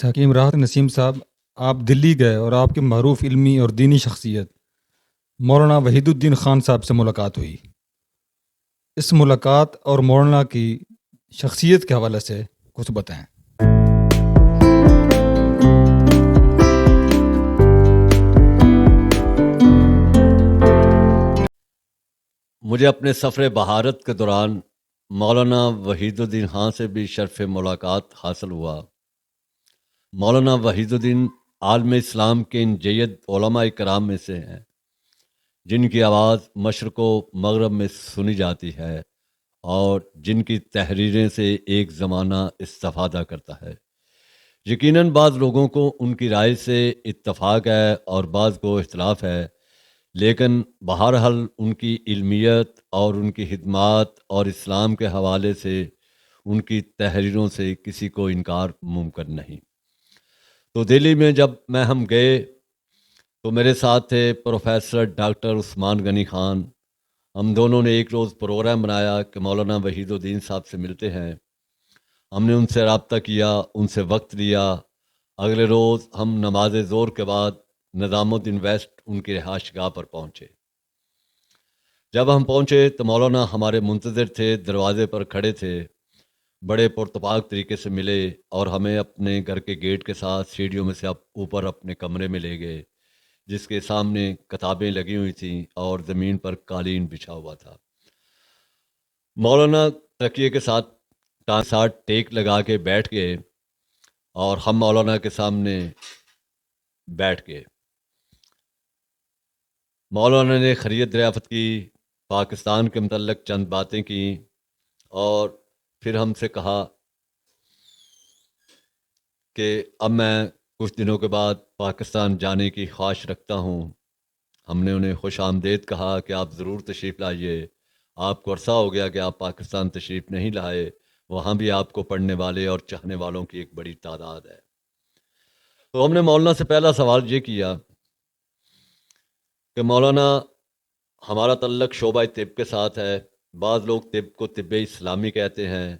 حکیم راحت نسیم صاحب، آپ دلی گئے اور آپ کے معروف علمی اور دینی شخصیت مولانا وحید الدین خان صاحب سے ملاقات ہوئی۔ اس ملاقات اور مولانا کی شخصیت کے حوالے سے کچھ بتائیں۔ مجھے اپنے سفر بہارت کے دوران مولانا وحید الدین خان سے بھی شرف ملاقات حاصل ہوا۔ مولانا وحید الدین عالم اسلام کے ان جید علماء کرام میں سے ہیں جن کی آواز مشرق و مغرب میں سنی جاتی ہے اور جن کی تحریریں سے ایک زمانہ استفادہ کرتا ہے۔ یقیناً بعض لوگوں کو ان کی رائے سے اتفاق ہے اور بعض کو اختلاف ہے، لیکن بہرحال ان کی علمیت اور ان کی خدمات اور اسلام کے حوالے سے ان کی تحریروں سے کسی کو انکار ممکن نہیں۔ تو دہلی میں جب ہم گئے تو میرے ساتھ تھے پروفیسر ڈاکٹر عثمان غنی خان۔ ہم دونوں نے ایک روز پروگرام بنایا کہ مولانا وحید الدین صاحب سے ملتے ہیں۔ ہم نے ان سے رابطہ کیا، ان سے وقت لیا۔ اگلے روز ہم نماز ظہر کے بعد نظام الدین ویسٹ ان کی رہائش گاہ پر پہنچے۔ جب ہم پہنچے تو مولانا ہمارے منتظر تھے، دروازے پر کھڑے تھے، بڑے پرتپاک طریقے سے ملے اور ہمیں اپنے گھر کے گیٹ کے ساتھ سیڑھیوں میں سے اوپر اپنے کمرے میں لے گئے، جس کے سامنے کتابیں لگی ہوئی تھیں اور زمین پر قالین بچھا ہوا تھا۔ مولانا تکیے کے ساتھ ٹیک لگا کے بیٹھ گئے اور ہم مولانا کے سامنے بیٹھ گئے۔ مولانا نے خیریت دریافت کی، پاکستان کے متعلق چند باتیں کی اور پھر ہم سے کہا کہ اب میں کچھ دنوں کے بعد پاکستان جانے کی خواہش رکھتا ہوں۔ ہم نے انہیں خوش آمدید کہا کہ آپ ضرور تشریف لائیے، آپ کو عرصہ ہو گیا کہ آپ پاکستان تشریف نہیں لائے، وہاں بھی آپ کو پڑھنے والے اور چاہنے والوں کی ایک بڑی تعداد ہے۔ تو ہم نے مولانا سے پہلا سوال یہ کیا کہ مولانا، ہمارا تعلق شعبہ طب کے ساتھ ہے۔ بعض لوگ طب کو طب اسلامی کہتے ہیں،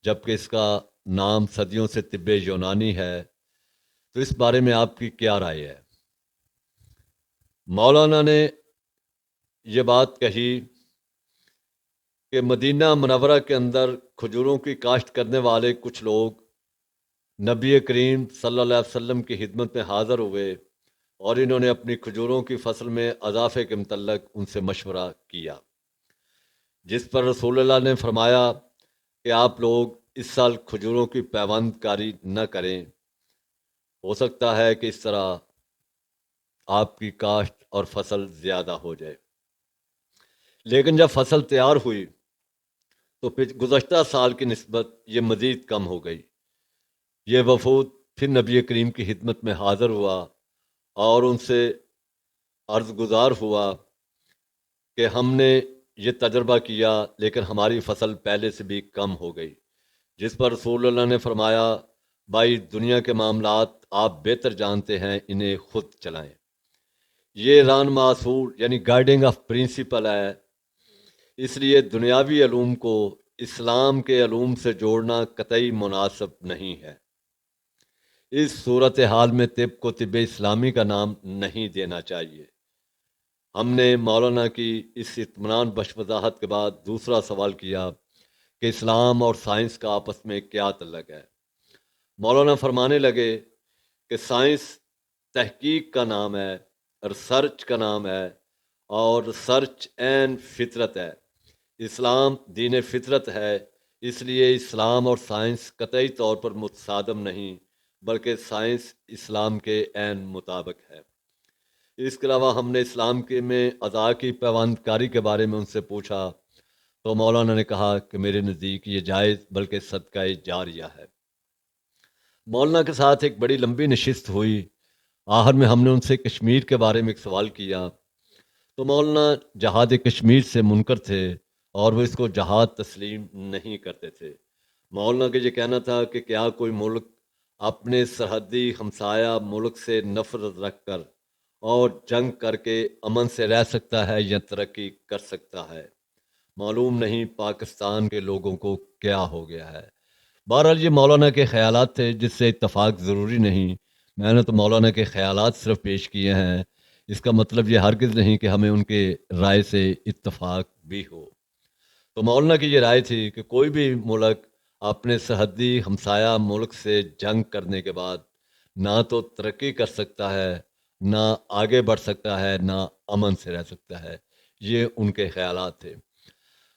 جبکہ اس کا نام صدیوں سے طب یونانی ہے، تو اس بارے میں آپ کی کیا رائے ہے؟ مولانا نے یہ بات کہی کہ مدینہ منورہ کے اندر کھجوروں کی کاشت کرنے والے کچھ لوگ نبی کریم صلی اللہ علیہ وسلم کی خدمت میں حاضر ہوئے اور انہوں نے اپنی کھجوروں کی فصل میں اضافے کے متعلق ان سے مشورہ کیا، جس پر رسول اللہ نے فرمایا کہ آپ لوگ اس سال کھجوروں کی پیوند کاری نہ کریں، ہو سکتا ہے کہ اس طرح آپ کی کاشت اور فصل زیادہ ہو جائے۔ لیکن جب فصل تیار ہوئی تو پھر گزشتہ سال کی نسبت یہ مزید کم ہو گئی۔ یہ وفود پھر نبی کریم کی خدمت میں حاضر ہوا اور ان سے عرض گزار ہوا کہ ہم نے یہ تجربہ کیا لیکن ہماری فصل پہلے سے بھی کم ہو گئی، جس پر رسول اللہ نے فرمایا، بھائی دنیا کے معاملات آپ بہتر جانتے ہیں، انہیں خود چلائیں۔ یہ رہنما اصول یعنی گائیڈنگ آف پرنسپل ہے، اس لیے دنیاوی علوم کو اسلام کے علوم سے جوڑنا قطعی مناسب نہیں ہے۔ اس صورتحال میں طب کو طب اسلامی کا نام نہیں دینا چاہیے۔ ہم نے مولانا کی اس اطمینان بخش وضاحت کے بعد دوسرا سوال کیا کہ اسلام اور سائنس کا آپس میں کیا تعلق ہے۔ مولانا فرمانے لگے کہ سائنس تحقیق کا نام ہے، ریسرچ کا نام ہے، اور ریسرچ اینڈ فطرت ہے۔ اسلام دین فطرت ہے، اس لیے اسلام اور سائنس قطعی طور پر متصادم نہیں، بلکہ سائنس اسلام کے عین مطابق ہے۔ اس کے علاوہ ہم نے اسلام کے میں اعضاء کی پیوند کاری کے بارے میں ان سے پوچھا تو مولانا نے کہا کہ میرے نزدیک یہ جائز بلکہ صدقہ جاریہ ہے۔ مولانا کے ساتھ ایک بڑی لمبی نشست ہوئی۔ آخر میں ہم نے ان سے کشمیر کے بارے میں ایک سوال کیا تو مولانا جہاد کشمیر سے منکر تھے اور وہ اس کو جہاد تسلیم نہیں کرتے تھے۔ مولانا کا یہ کہنا تھا کہ کیا کوئی ملک اپنے سرحدی ہمسایہ ملک سے نفرت رکھ کر اور جنگ کر کے امن سے رہ سکتا ہے یا ترقی کر سکتا ہے؟ معلوم نہیں پاکستان کے لوگوں کو کیا ہو گیا ہے، بہرحال یہ مولانا کے خیالات تھے جس سے اتفاق ضروری نہیں. میں نے تو مولانا کے خیالات صرف پیش کیے ہیں، اس کا مطلب یہ ہرگز نہیں کہ ہمیں ان کے رائے سے اتفاق بھی ہو. تو مولانا کی یہ رائے تھی کہ کوئی بھی ملک اپنے سرحدی ہمسایہ ملک سے جنگ کرنے کے بعد نہ تو ترقی کر سکتا ہے، نہ آگے بڑھ سکتا ہے، نہ امن سے رہ سکتا ہے. یہ ان کے خیالات تھے.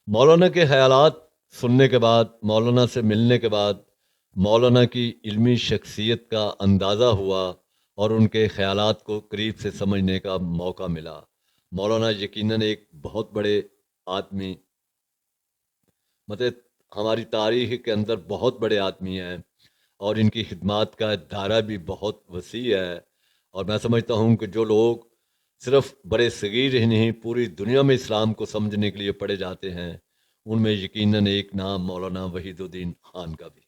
مولانا کے خیالات سننے کے بعد، مولانا سے ملنے کے بعد مولانا کی علمی شخصیت کا اندازہ ہوا اور ان کے خیالات کو قریب سے سمجھنے کا موقع ملا. مولانا یقیناً ایک بہت بڑے آدمی، مطلب ہماری تاریخ کے اندر بہت بڑے آدمی ہیں اور ان کی خدمات کا دائرہ بھی بہت وسیع ہے. اور میں سمجھتا ہوں کہ جو لوگ صرف برے صغیر ہی نہیں پوری دنیا میں اسلام کو سمجھنے کے لیے پڑے جاتے ہیں، ان میں یقیناً ایک نام مولانا وحید الدین خان کا بھی.